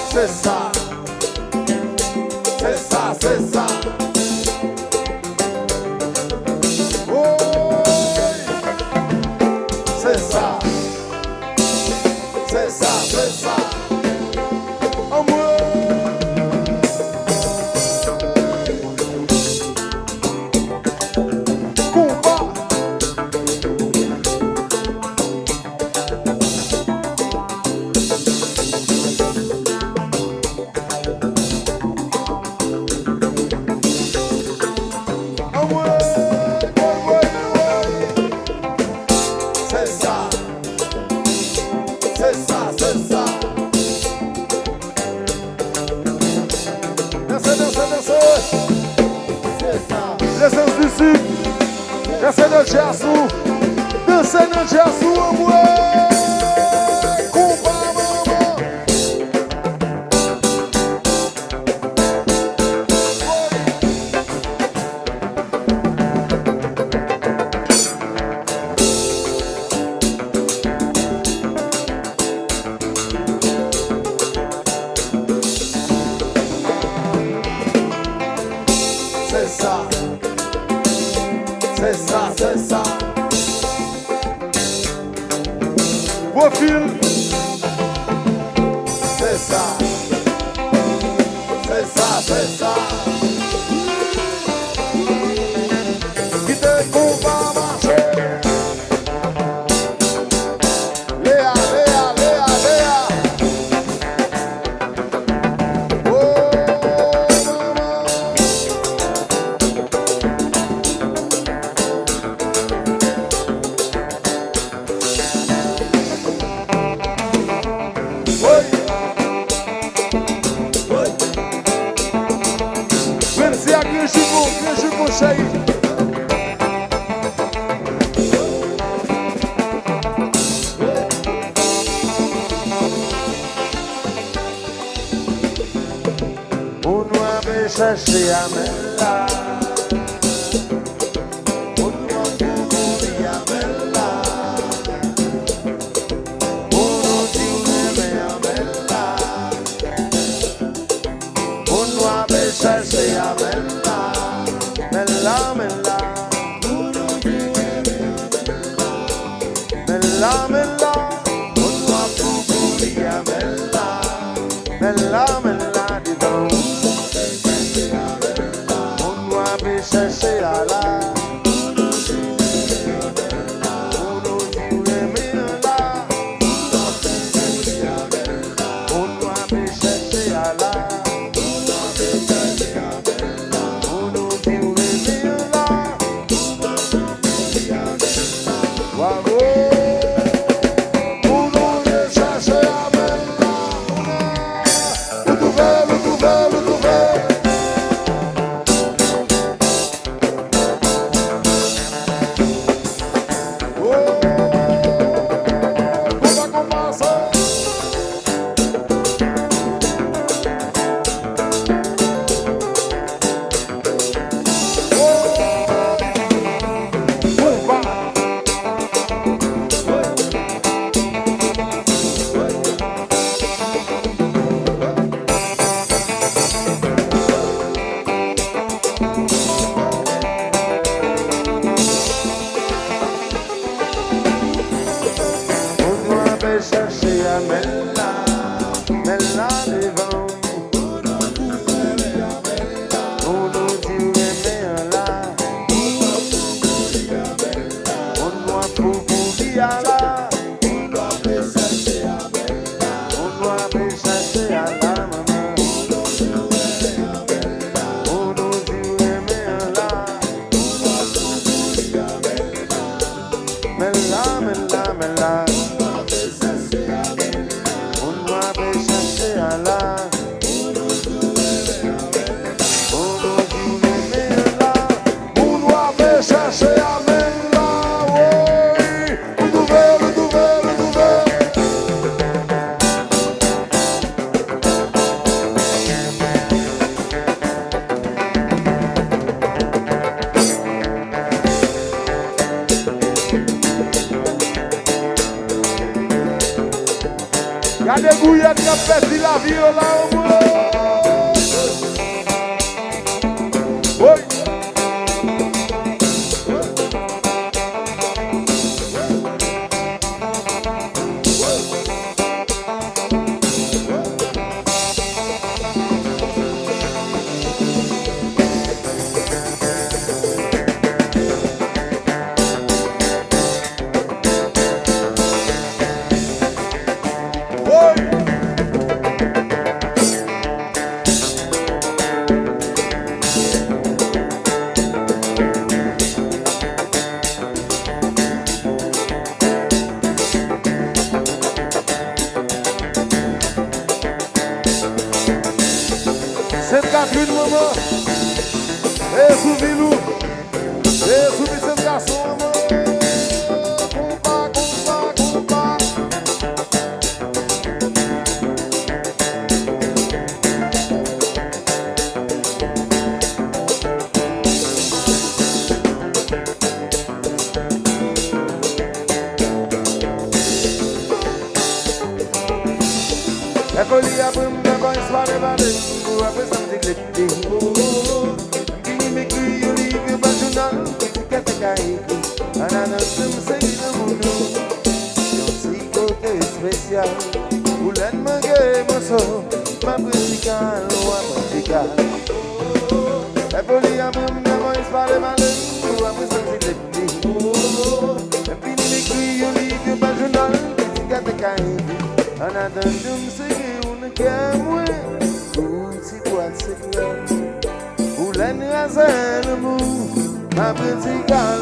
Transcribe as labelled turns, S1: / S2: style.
S1: C'est ça, c'est ça, c'est ça. Oh, c'est ça, c'est ça, c'est ça. Oh, moi. Combat. Dançando de azul, dançando de azul, amor. Cuba, mamãe. C'est ça. C'est ça, c'est ça. Profil. C'est ça. C'est ça, c'est ça. Qui te qu'on va marcher. Léa, Léa, Léa, Léa. Oh, maman. Beijo com cheio. Uno a veces se amela. Uno a furia amela. Uno tiene me amela. Uno a veces se amela. Mela, mela, mela, mela, uno a furia mela, mela, mela, di dom, chercher à même là, oui. Nouvelle, nouvelle, nouvelle. Y'a des bouillettes qui ont fait la vie là au bout. Oui. Sainte-Catherine, maman, et sous Vilou, et sous Vicente Garçon, maman. Combat, combat, combat. E folie a boum de boy spare vale, après ça me déclète. Qui m'écrit au livre par journal, qui qu'est écrit, ananas me c'est le monde. Un côté spécial, où l'aide me gué mon son, ma principale ou ma principale. E folie a boum de boy spare vale, après ça me déclète. Et puis m'écrit au livre par journal, qui qu'est écrit. Another doom singing on the camera, Bootsy what's it love? Who lend us animal? My pretty girl,